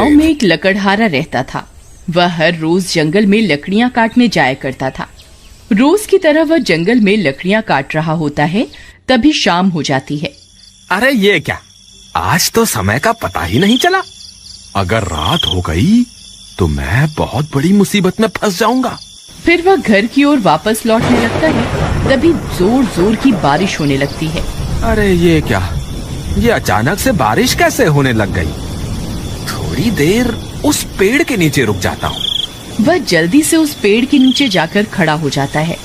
गांव में एक लकड़हारा रहता था। वह हर रोज जंगल में लकड़ियां काटने जाया करता था। रोज की तरह वह जंगल में लकड़ियां काट रहा होता है, तभी शाम हो जाती है। अरे ये क्या, आज तो समय का पता ही नहीं चला। अगर रात हो गई तो मैं बहुत बड़ी मुसीबत में फंस जाऊंगा। फिर वह घर की ओर वापस लौटने लगता है, तभी जोर जोर की बारिश होने लगती है। अरे ये क्या, ये अचानक से बारिश कैसे होने लग गई? थोड़ी देर उस पेड़ के नीचे रुक जाता हूँ। वह जल्दी से उस पेड़ के नीचे जाकर खड़ा हो जाता है।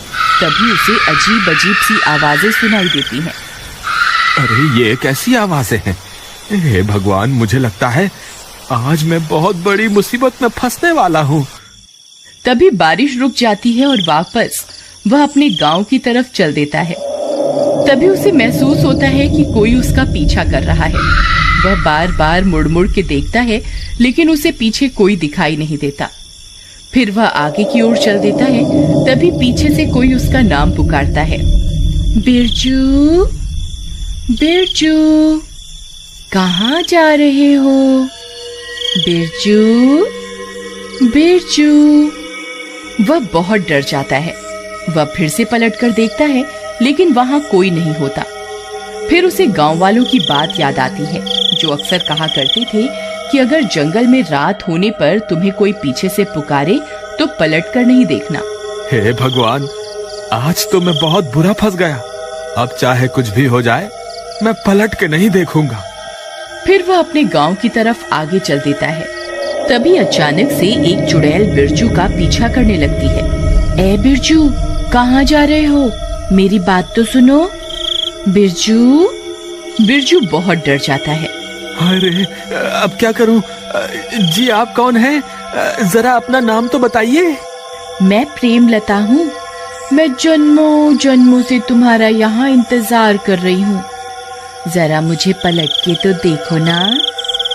तभी उसे अजीब अजीब सी आवाजें सुनाई देती हैं। अरे ये कैसी आवाजें हैं? हे भगवान, मुझे लगता है आज मैं बहुत बड़ी मुसीबत में फंसने वाला हूँ। तभी बारिश रुक जाती है और वापस वह अपने गांव की तरफ चल देता है। तभी उसे महसूस होता है कि कोई उसका पीछा कर रहा है। वह बार बार मुड़ मुड़ के देखता है, लेकिन उसे पीछे कोई दिखाई नहीं देता। फिर वह आगे की ओर चल देता है, तभी पीछे से कोई उसका नाम पुकारता है। बिरजू, बिरजू, कहाँ जा रहे हो? बिरजू, बिरजू। वह बहुत डर जाता है। वह फिर से पलटकर देखता है, लेकिन वहां कोई नहीं होता। फिर उसे गांव वालों की बात याद आती है, जो अक्सर कहा करते थे कि अगर जंगल में रात होने पर तुम्हें कोई पीछे से पुकारे तो पलटकर नहीं देखना। हे भगवान, आज तो मैं बहुत बुरा फंस गया। अब चाहे कुछ भी हो जाए, मैं पलट के नहीं देखूंगा। फिर वह अपने गांव की तरफ आगे चल देता है। तभी अचानक से एक चुड़ैल बिरजू का पीछा करने लगती है। ए बिरजू, कहाँ जा रहे हो? मेरी बात तो सुनो। बिरजू। बिरजू बहुत डर जाता है। अरे अब क्या करूं? जी आप कौन हैं? जरा अपना नाम तो बताइए। मैं प्रेमलता हूँ। मैं जन्मों जन्मों से तुम्हारा यहाँ इंतजार कर रही हूँ। जरा मुझे पलट के तो देखो ना।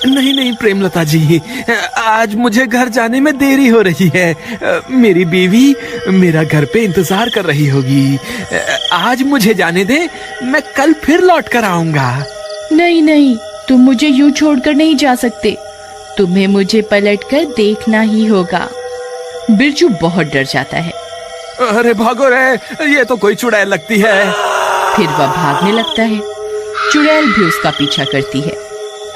नहीं नहीं प्रेमलता जी, आज मुझे घर जाने में देरी हो रही है। मेरी बीवी मेरा घर पे इंतजार कर रही होगी। आज मुझे जाने दे, मैं कल फिर लौट कर आऊंगा। नहीं नहीं, तुम मुझे यूं छोड़कर नहीं जा सकते। तुम्हें मुझे पलटकर देखना ही होगा। बिरजू बहुत डर जाता है। अरे भागो रे, ये तो कोई चुड़ैल लगती है। फिर वह भागने लगता है। चुड़ैल भी उसका पीछा करती है।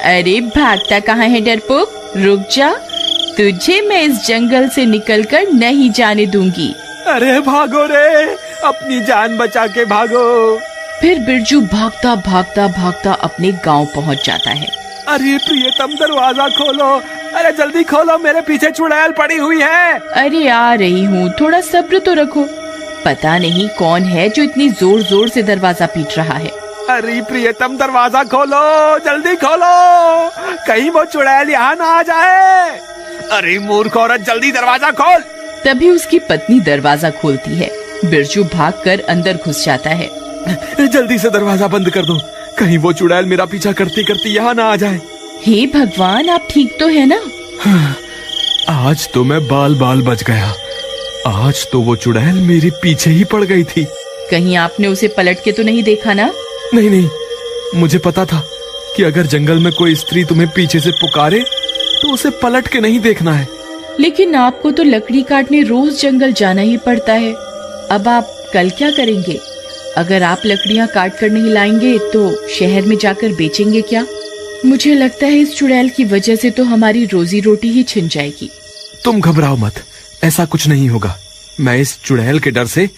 अरे भागता कहाँ है डरपोक, रुक जा। तुझे मैं इस जंगल से निकलकर नहीं जाने दूंगी। अरे भागो रे, अपनी जान बचा के भागो। फिर बिरजू भागता भागता भागता अपने गांव पहुंच जाता है। अरे प्रियतम, दरवाजा खोलो। अरे जल्दी खोलो, मेरे पीछे चुड़ैल पड़ी हुई है। अरे आ रही हूँ, थोड़ा सब्र तो रखो। पता नहीं कौन है जो इतनी जोर जोर से दरवाजा पीट रहा है। अरे प्रियतम, दरवाजा खोलो, जल्दी खोलो, कहीं वो चुड़ैल यहाँ ना आ जाए। अरे मूर्ख औरत, जल्दी दरवाजा खोल। तभी उसकी पत्नी दरवाजा खोलती है। बिरजू भागकर अंदर घुस जाता है। जल्दी से दरवाजा बंद कर दो, कहीं वो चुड़ैल मेरा पीछा करती करती यहाँ ना आ जाए। हे भगवान, आप ठीक तो है ना? आज तो मैं बाल बाल बच गया। आज तो वो चुड़ैल मेरे पीछे ही पड़ गई थी। कहीं आपने उसे पलट के तो नहीं देखा ना? नहीं नहीं, मुझे पता था कि अगर जंगल में कोई स्त्री तुम्हें पीछे से पुकारे तो उसे पलट के नहीं देखना है। लेकिन आपको तो लकड़ी काटने रोज जंगल जाना ही पड़ता है। अब आप कल क्या करेंगे? अगर आप लकड़ियां काट कर नहीं लाएंगे तो शहर में जाकर बेचेंगे क्या? मुझे लगता है इस चुड़ैल की वजह से तो हमारी रोजी रोटी ही छिन जाएगी। तुम घबराओ मत, ऐसा कुछ नहीं होगा। मैं इस चुड़ैल के डर से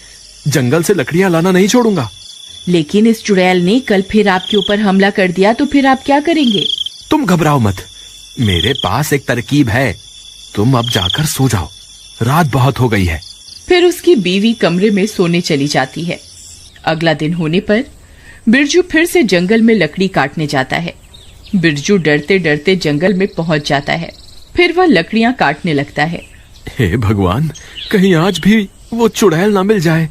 जंगल से लकड़ियां लाना नहीं छोड़ूंगा। लेकिन इस चुड़ैल ने कल फिर आपके ऊपर हमला कर दिया तो फिर आप क्या करेंगे? तुम घबराओ मत, मेरे पास एक तरकीब है। तुम अब जाकर सो जाओ, रात बहुत हो गई है। फिर उसकी बीवी कमरे में सोने चली जाती है। अगला दिन होने पर बिरजू फिर से जंगल में लकड़ी काटने जाता है। बिरजू डरते डरते जंगल में पहुंच जाता है। फिर वह लकड़ियां काटने लगता है। हे भगवान, कहीं आज भी वो चुड़ैल ना मिल जाए।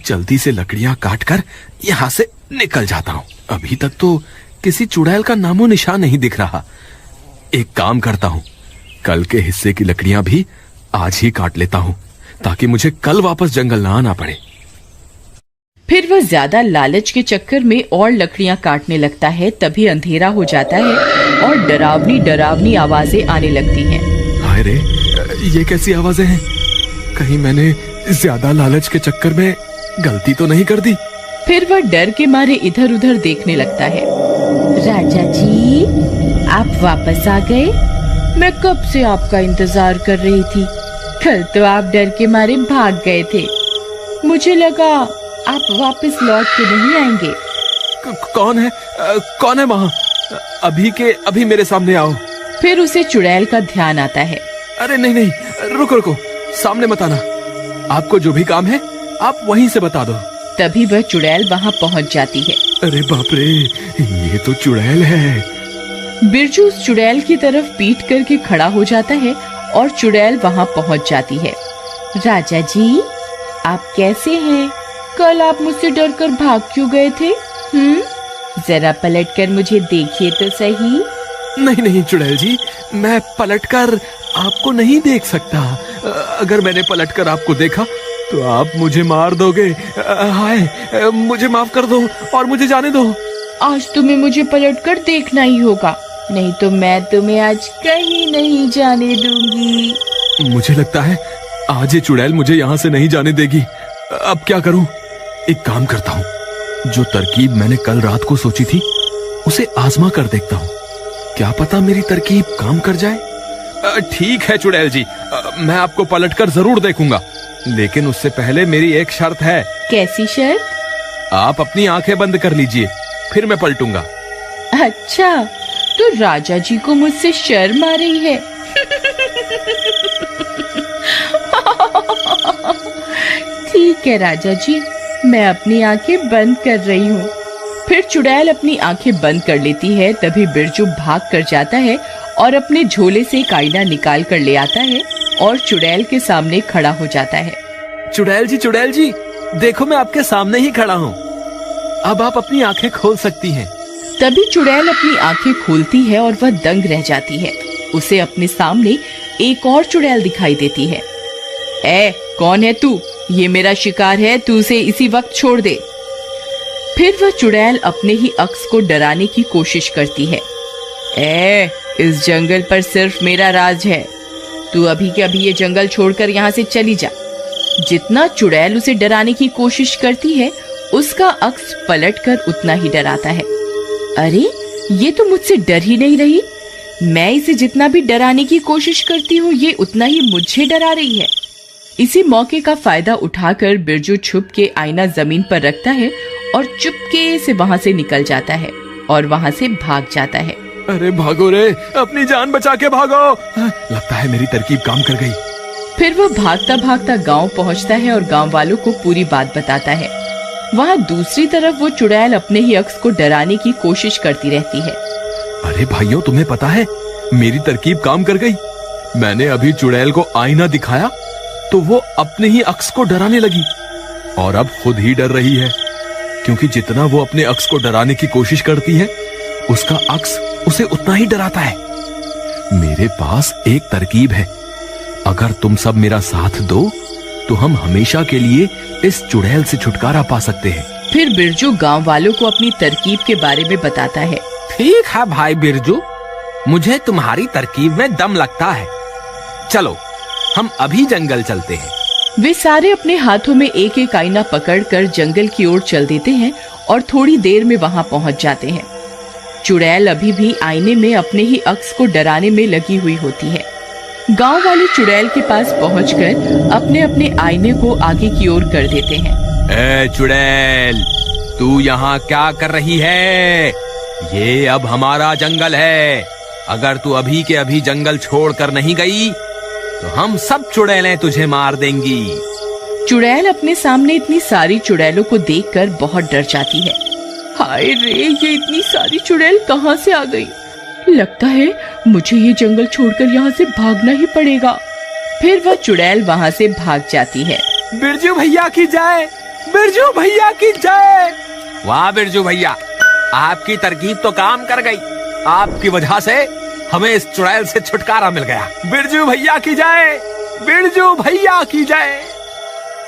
जल्दी से लकड़ियां काटकर यहाँ से निकल जाता हूँ। अभी तक तो किसी चुड़ैल का नामो निशान नहीं दिख रहा। एक काम करता हूँ, कल के हिस्से की लकड़ियां भी आज ही काट लेता हूँ, ताकि मुझे कल वापस जंगल ना आना पड़े। फिर वह ज्यादा लालच के चक्कर में और लकड़ियां काटने लगता है। तभी अंधेरा हो जाता है और डरावनी डरावनी आवाजें आने लगती हैं। हाय रे, ये कैसी आवाजें हैं? कहीं मैंने ज्यादा लालच के चक्कर में गलती तो नहीं कर दी? फिर वह डर के मारे इधर उधर देखने लगता है। राजा जी, आप वापस आ गए? मैं कब से आपका इंतजार कर रही थी। कल तो आप डर के मारे भाग गए थे। मुझे लगा आप वापस लौट के नहीं आएंगे। कौन है? कौन है वहाँ? अभी मेरे सामने आओ। फिर उसे चुड़ैल का ध्यान आता है। अरे नहीं नहीं, रुको, सामने मत आना। आपको जो भी काम है आप वहीं से बता दो। तभी वह चुड़ैल वहाँ पहुँच जाती है। अरे बाप रे, ये तो चुड़ैल है। बिरजू उस चुड़ैल की तरफ पीठ करके खड़ा हो जाता है और चुड़ैल वहाँ पहुँच जाती है। राजा जी, आप कैसे हैं? कल आप मुझसे डरकर भाग क्यों गए थे? जरा पलटकर मुझे देखिए तो सही। नहीं चुड़ैल जी, मैं पलटकर आपको नहीं देख सकता। अगर मैंने पलटकर आपको देखा तो आप मुझे मार दोगे। हाय, मुझे माफ कर दो और मुझे जाने दो। आज तुम्हें मुझे पलटकर देखना ही होगा, नहीं तो मैं तुम्हें आज कहीं नहीं जाने दूंगी। मुझे लगता है आज ये चुड़ैल मुझे यहाँ से नहीं जाने देगी। अब क्या करूं? एक काम करता हूँ, जो तरकीब मैंने कल रात को सोची थी उसे आजमा कर देखता हूँ। क्या पता मेरी तरकीब काम कर जाए। ठीक है चुड़ैल जी, मैं आपको पलटकर जरूर देखूंगा, लेकिन उससे पहले मेरी एक शर्त है। कैसी शर्त? आप अपनी आंखें बंद कर लीजिए, फिर मैं पलटूंगा। अच्छा, तो राजा जी को मुझसे शर्म आ रही है। ठीक है राजा जी, मैं अपनी आंखें बंद कर रही हूँ। फिर चुड़ैल अपनी आंखें बंद कर लेती है। तभी बिरजू भाग कर जाता है और अपने झोले से एक आईना निकाल कर ले आता है और चुड़ैल के सामने खड़ा हो जाता है। चुड़ैल जी, देखो मैं आपके सामने ही खड़ा हूँ। अब आप अपनी आंखें खोल सकती हैं। तभी चुड़ैल अपनी आंखें खोलती है और वह दंग रह जाती है। उसे अपने सामने एक और चुड़ैल दिखाई देती है। कौन है तू? ये मेरा शिकार है, तू उसे इसी वक्त छोड़ दे। फिर वह चुड़ैल अपने ही अक्स को डराने की कोशिश करती है। इस जंगल पर सिर्फ मेरा राज है, तू अभी के अभी ये जंगल छोड़कर यहाँ से चली जा। जितना चुड़ैल उसे डराने की कोशिश करती है, उसका अक्स पलटकर उतना ही डराता है। अरे, ये तो मुझसे डर ही नहीं रही। मैं इसे जितना भी डराने की कोशिश करती हूँ, ये उतना ही मुझे डरा रही है। इसी मौके का फायदा उठाकर बिरजू छुप के आईना जमीन पर रखता है और चुपके से वहाँ से निकल जाता है और वहाँ से भाग जाता है। अरे भागो रे, अपनी जान बचा के भागो। लगता है मेरी तरकीब काम कर गई। फिर वह भागता भागता गांव पहुँचता है और गांव वालों को पूरी बात बताता है। वहाँ दूसरी तरफ वो चुड़ैल अपने ही अक्स को डराने की कोशिश करती रहती है। अरे भाइयों, तुम्हें पता है मेरी तरकीब काम कर गई। मैंने अभी चुड़ैल को आईना दिखाया तो वो अपने ही अक्स को डराने लगी और अब खुद ही डर रही है, क्योंकि जितना वो अपने अक्स को डराने की कोशिश करती है, उसका अक्स उसे उतना ही डराता है। मेरे पास एक तरकीब है, अगर तुम सब मेरा साथ दो तो हम हमेशा के लिए इस चुड़ैल से छुटकारा पा सकते हैं। फिर बिरजू गांव वालों को अपनी तरकीब के बारे में बताता है। ठीक है भाई बिरजू, मुझे तुम्हारी तरकीब में दम लगता है। चलो हम अभी जंगल चलते हैं। वे सारे अपने हाथों में एक एक आईना पकड़कर जंगल की ओर चल देते हैं और थोड़ी देर में वहां पहुंच जाते हैं। चुड़ैल अभी भी आईने में अपने ही अक्स को डराने में लगी हुई होती है। गांव वाले चुड़ैल के पास पहुंचकर अपने अपने आईने को आगे की ओर कर देते हैं। चुड़ैल, तू यहाँ क्या कर रही है? ये अब हमारा जंगल है। अगर तू अभी के अभी जंगल छोड़कर नहीं गई तो हम सब चुड़ैलें तुझे मार देंगी। चुड़ैल अपने सामने इतनी सारी चुड़ैलों को देखकर बहुत डर जाती है। हाय रे, ये इतनी सारी चुड़ैल कहाँ से आ गई? लगता है मुझे ये जंगल छोड़कर यहाँ से भागना ही पड़ेगा। फिर वह चुड़ैल वहाँ से भाग जाती है। बिरजू भैया की जय, बिरजू भैया की जय। वाह बिरजू भैया, आपकी तरकीब तो काम कर गई। आपकी वजह से हमें इस चुड़ैल से छुटकारा मिल गया। बिरजू भैया की जय, बिरजू भैया की जय।